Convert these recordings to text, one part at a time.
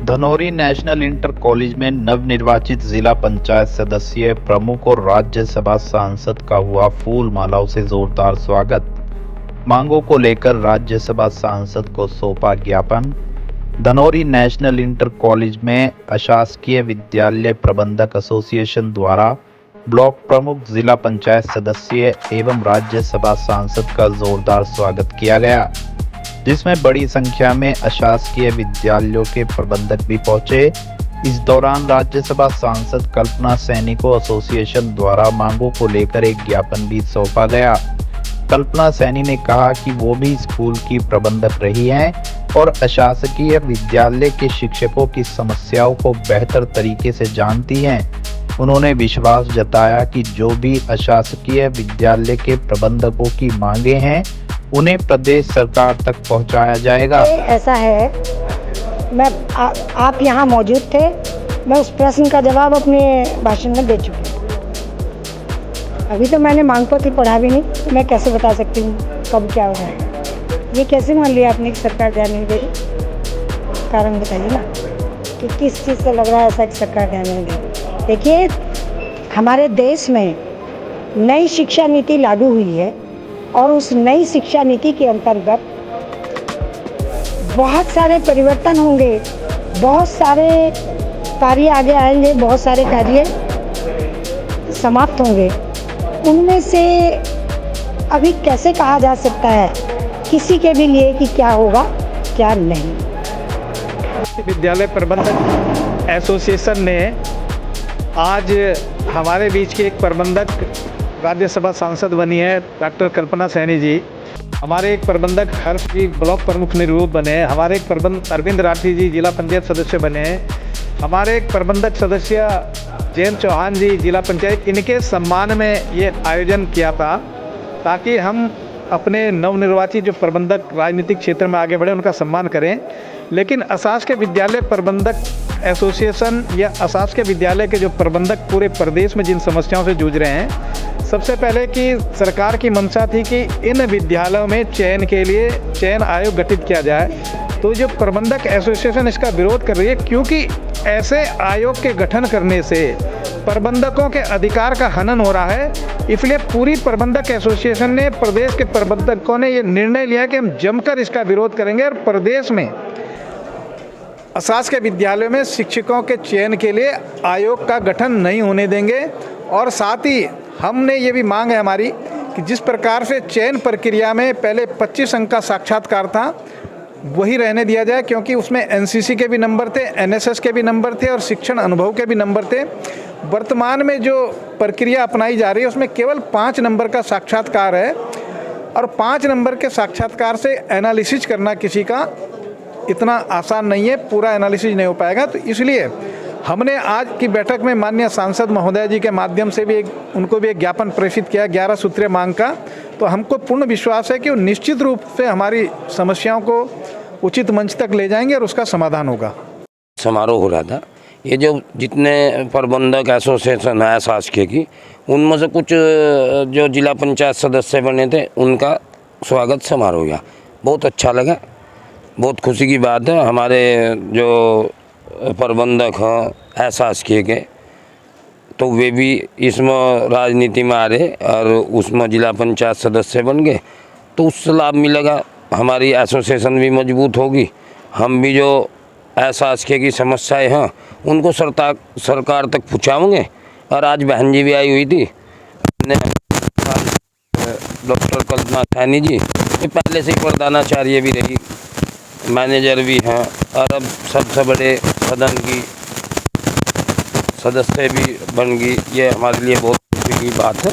Dhanauri national inter college में नवनिर्वाचित जिला पंचायत सदस्य प्रमुख और राज्यसभा सांसद का हुआ फूल मालाओं से जोरदार स्वागत। मांगों को लेकर राज्यसभा सांसद को सौंपा ज्ञापन। धनौरी नेशनल इंटर कॉलेज में अशासकीय विद्यालय प्रबंधक एसोसिएशन द्वारा ब्लॉक प्रमुख, जिला पंचायत सदस्य एवं राज्यसभा सांसद का जोरदार स्वागत किया गया, जिसमें बड़ी संख्या में अशासकीय विद्यालयों के प्रबंधक भी पहुंचे। इस दौरान राज्यसभा सांसद कल्पना सैनी को एसोसिएशन द्वारा मांगों को लेकर एक ज्ञापन भी सौंपा गया। कल्पना सैनी ने कहा कि वो भी स्कूल की प्रबंधक रही हैं और अशासकीय विद्यालय के शिक्षकों की समस्याओं को बेहतर तरीके से जानती हैं। उन्होंने विश्वास जताया कि जो भी अशासकीय विद्यालय के प्रबंधकों की मांगे हैं उन्हें प्रदेश सरकार तक पहुंचाया जाएगा। ऐसा है, आप यहाँ मौजूद थे, मैं उस प्रश्न का जवाब अपने भाषण में दे चुकी हूँ। अभी तो मैंने मांग पत्र पढ़ा भी नहीं, तो मैं कैसे बता सकती हूँ कब क्या हो जाएगा। ये कैसे मान लिया आपने कि सरकार ध्यान नहीं दे रही? कारण बताइए ना कि किस चीज़ से लग रहा है ऐसा कि सरकार ध्यान नहीं दे रही। देखिए, हमारे देश में नई शिक्षा नीति लागू हुई है और उस नई शिक्षा नीति के अंतर्गत बहुत सारे परिवर्तन होंगे, बहुत सारे कार्य आगे आएंगे, बहुत सारे कार्य समाप्त होंगे। उनमें से अभी कैसे कहा जा सकता है किसी के भी लिए कि क्या होगा क्या नहीं। विद्यालय प्रबंधक एसोसिएशन ने आज हमारे बीच की एक प्रबंधक राज्यसभा सांसद बनी है डॉक्टर कल्पना सैनी जी, हमारे एक प्रबंधक हर्ष जी ब्लॉक प्रमुख निर्विरोध बने हैं, हमारे एक प्रबंधक अरविंद राठी जी जिला पंचायत सदस्य बने हैं, हमारे एक प्रबंधक सदस्य जयंत चौहान जी जिला पंचायत। इनके सम्मान में ये आयोजन किया था ताकि हम अपने नवनिर्वाचित जो प्रबंधक राजनीतिक क्षेत्र में आगे बढ़े उनका सम्मान करें। लेकिन अशासकीय विद्यालय प्रबंधक एसोसिएशन या अशासकीय विद्यालय के जो प्रबंधक पूरे प्रदेश में जिन समस्याओं से जूझ रहे हैं, सबसे पहले कि सरकार की मंशा थी कि इन विद्यालयों में चयन के लिए चयन आयोग गठित किया जाए। तो जो प्रबंधक एसोसिएशन इसका विरोध कर रही है, क्योंकि ऐसे आयोग के गठन करने से प्रबंधकों के अधिकार का हनन हो रहा है। इसलिए पूरी प्रबंधक एसोसिएशन ने, प्रदेश के प्रबंधकों ने ये निर्णय लिया कि हम जमकर इसका विरोध करेंगे और प्रदेश में अशासकीय विद्यालयों में शिक्षकों के चयन के लिए आयोग का गठन नहीं होने देंगे। और साथ ही हमने ये भी मांग है हमारी कि जिस प्रकार से चयन प्रक्रिया में पहले 25 अंक का साक्षात्कार था वही रहने दिया जाए, क्योंकि उसमें एनसीसी के भी नंबर थे, एनएसएस के भी नंबर थे और शिक्षण अनुभव के भी नंबर थे। वर्तमान में जो प्रक्रिया अपनाई जा रही है उसमें केवल 5 नंबर का साक्षात्कार है और 5 नंबर के साक्षात्कार से एनालिसिस करना किसी का इतना आसान नहीं है, पूरा एनालिसिस नहीं हो पाएगा। तो इसलिए हमने आज की बैठक में माननीय सांसद महोदय जी के माध्यम से भी उनको भी एक ज्ञापन प्रेषित किया 11 सूत्रीय मांग का। तो हमको पूर्ण विश्वास है कि वो निश्चित रूप से हमारी समस्याओं को उचित मंच तक ले जाएंगे और उसका समाधान होगा। समारोह हो रहा था, ये जो जितने प्रबंधक एसोसिएशन है अशासकीय की, उनमें से कुछ जो जिला पंचायत सदस्य बने थे उनका स्वागत समारोह हुआ। बहुत अच्छा लगा, बहुत खुशी की बात है। हमारे जो प्रबंधक हैं अशासकीय के, तो वे भी इसमें राजनीति में आ रहे और उसमें जिला पंचायत सदस्य बन गए, तो उससे लाभ मिलेगा। हमारी एसोसिएशन भी मजबूत होगी, हम भी जो अशासकीय की समस्याएं हैं उनको सरकार तक पहुँचाएंगे। और आज बहन जी भी आई हुई थी, डॉक्टर कल्पना सैनी जी, ये पहले से ही प्रधानाचार्य भी रही, मैनेजर भी हैं और अब सबसे बड़े सदन की सदस्य भी बन गई। ये हमारे लिए बहुत खुशी की बात है।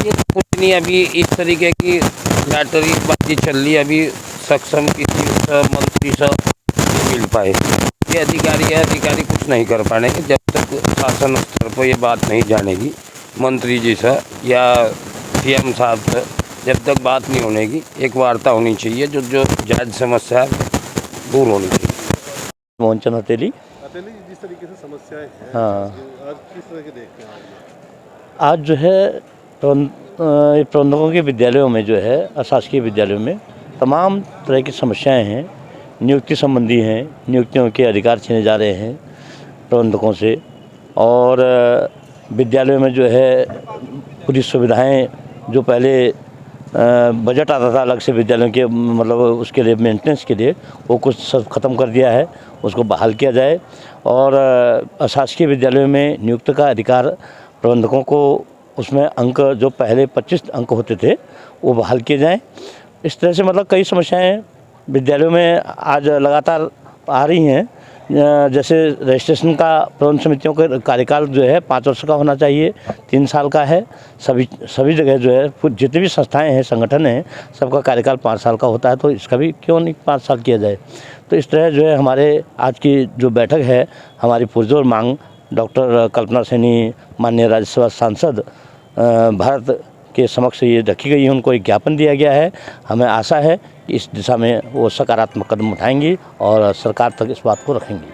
ये कुछ नहीं, अभी इस तरीके की लैटरी बातचीत चल रही है, अभी सक्षम किसी मंत्री से नहीं मिल पाए। ये अधिकारी कुछ नहीं कर पाएंगे जब तक शासन स्तर पर ये बात नहीं जानेगी मंत्री जी से या सीएम साहब से। जब तक बात नहीं होने की, एक वार्ता होनी चाहिए, जो जायज़ समस्या दूर होनी चाहिए। मोहनचंद हथेली, जिस तरीके से समस्याएं हैं, हाँ, आज किस तरह के देखते हैं? आज जो है प्रबंधकों के विद्यालयों में जो है अशासकीय विद्यालयों में तमाम तरह की समस्याएं हैं, नियुक्ति संबंधी हैं, नियुक्तियों के अधिकार छीने जा रहे हैं प्रबंधकों से, और विद्यालयों में जो है पूरी सुविधाएं, जो पहले बजट आता था अलग से विद्यालयों के, मतलब उसके लिए मेंटेनेंस के लिए, वो कुछ सब ख़त्म कर दिया है, उसको बहाल किया जाए। और अशासकीय विद्यालयों में नियुक्त का अधिकार प्रबंधकों को, उसमें अंक जो पहले 25 अंक होते थे वो बहाल किए जाएं। इस तरह से मतलब कई समस्याएं विद्यालयों में आज लगातार आ रही हैं। जैसे रजिस्ट्रेशन का प्रबंध समितियों का कार्यकाल जो है 5 वर्ष का होना चाहिए, 3 साल का है। सभी जगह जो है जितनी भी संस्थाएं हैं, संगठन हैं, सबका कार्यकाल 5 साल का होता है, तो इसका भी क्यों नहीं 5 साल किया जाए। तो इस तरह जो है हमारे आज की जो बैठक है, हमारी पुरजोर मांग डॉक्टर कल्पना सैनी, माननीय राज्यसभा सांसद भारत के समक्ष ये रखी गई है, उनको एक ज्ञापन दिया गया है। हमें आशा है कि इस दिशा में वो सकारात्मक कदम उठाएंगी और सरकार तक इस बात को रखेंगी।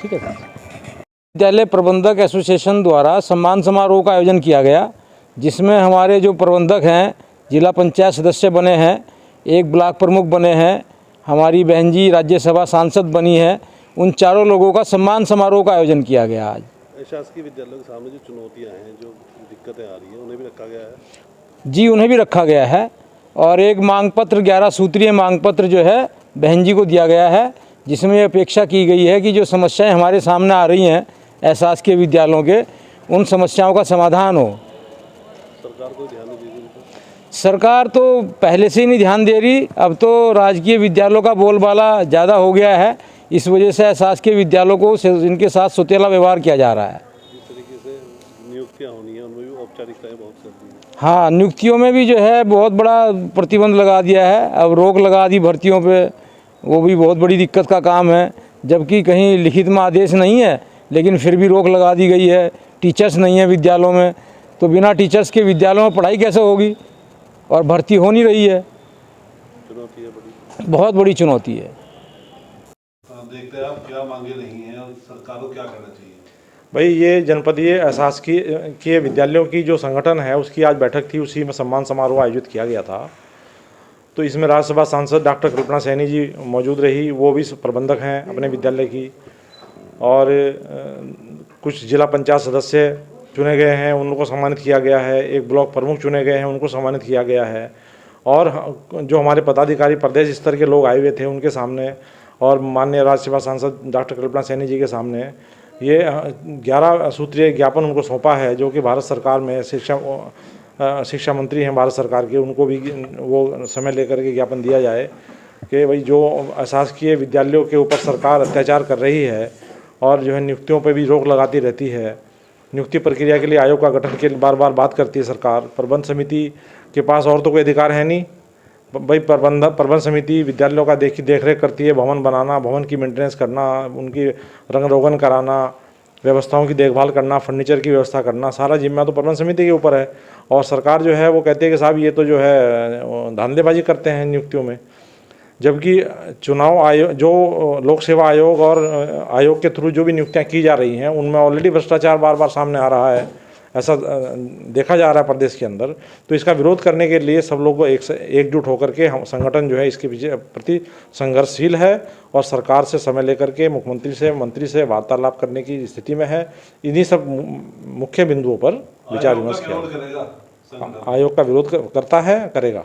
ठीक है सर। विद्यालय प्रबंधक एसोसिएशन द्वारा सम्मान समारोह का आयोजन किया गया, जिसमें हमारे जो प्रबंधक हैं, जिला पंचायत सदस्य बने हैं, एक ब्लॉक प्रमुख बने हैं, हमारी बहन जी राज्यसभा सांसद बनी है, उन चारों लोगों का सम्मान समारोह का आयोजन किया गया आज। शासकीय विद्यालयों के सामने जो चुनौतियां हैं, जो दिक्कतें आ रही हैं, उन्हें भी रखा गया है? जी, उन्हें भी रखा गया है, और एक मांग पत्र 11 सूत्रीय मांग पत्र जो है बहन जी को दिया गया है, जिसमें अपेक्षा की गई है कि जो समस्याएं हमारे सामने आ रही हैं एहसास के विद्यालयों के, उन समस्याओं का समाधान हो। सरकार को ध्यान नहीं दे रही? सरकार तो पहले से ही नहीं ध्यान दे रही, अब तो राजकीय विद्यालयों का बोलबाला ज़्यादा हो गया है, इस वजह से एहसास के विद्यालयों को इनके साथ सौतेला व्यवहार किया जा रहा है। जिस तरीके से नियुक्तियाँ होनी है, उनमें भी औपचारिकताएं बहुत चलती हैं। हाँ, नियुक्तियों में भी जो है बहुत बड़ा प्रतिबंध लगा दिया है, अब रोक लगा दी भर्तियों पे, वो भी बहुत बड़ी दिक्कत का काम है। जबकि कहीं लिखित में आदेश नहीं है, लेकिन फिर भी रोक लगा दी गई है। टीचर्स नहीं है विद्यालयों में, तो बिना टीचर्स के विद्यालयों में पढ़ाई कैसे होगी, और भर्ती हो नहीं रही है। चुनौती है बड़ी, बहुत बड़ी चुनौती है। देखते हैं आप क्या मांगे नहीं हैं और सरकार को क्या करना चाहिए? भाई, ये जनपदीय एहसास के विद्यालयों की जो संगठन है, उसकी आज बैठक थी, उसी में सम्मान समारोह आयोजित किया गया था। तो इसमें राज्यसभा सांसद डॉक्टर कल्पना सैनी जी मौजूद रही, वो भी प्रबंधक हैं अपने विद्यालय की, और कुछ जिला पंचायत सदस्य चुने गए हैं, उनको सम्मानित किया गया है। एक ब्लॉक प्रमुख चुने गए हैं, उनको सम्मानित किया गया है। और जो हमारे पदाधिकारी प्रदेश स्तर के लोग आए हुए थे, उनके सामने और माननीय राज्यसभा सांसद डॉक्टर कल्पना सैनी जी के सामने ये 11 सूत्रीय ज्ञापन उनको सौंपा है, जो कि भारत सरकार में शिक्षा मंत्री हैं भारत सरकार के, उनको भी वो समय लेकर के ज्ञापन दिया जाए कि भाई जो अशासकीय विद्यालयों के ऊपर सरकार अत्याचार कर रही है और जो है नियुक्तियों पर भी रोक लगाती रहती है, नियुक्ति प्रक्रिया के लिए आयोग का गठन के बार बार बात करती है सरकार। प्रबंध समिति के पास और तो कोई अधिकार है नहीं भाई। प्रबंध समिति विद्यालयों का देख रेख करती है, भवन बनाना, भवन की मेंटेनेंस करना, उनकी रंग रोगन कराना, व्यवस्थाओं की देखभाल करना, फर्नीचर की व्यवस्था करना, सारा जिम्मा तो प्रबंध समिति के ऊपर है। और सरकार जो है वो कहती है कि साहब ये तो जो है धांधलेबाजी करते हैं नियुक्तियों में। जबकि चुनाव आयोग, जो लोक सेवा आयोग और आयोग के थ्रू जो भी नियुक्तियाँ की जा रही हैं, उनमें ऑलरेडी भ्रष्टाचार बार बार सामने आ रहा है, ऐसा देखा जा रहा है प्रदेश के अंदर। तो इसका विरोध करने के लिए सब लोग एकजुट होकर के हम संगठन जो है इसके प्रति संघर्षशील है और सरकार से समय लेकर के मुख्यमंत्री से, मंत्री से वार्तालाप करने की स्थिति में है। इन्हीं सब मुख्य बिंदुओं पर विचार विमर्श किया। आयोग का विरोध करता है, करेगा।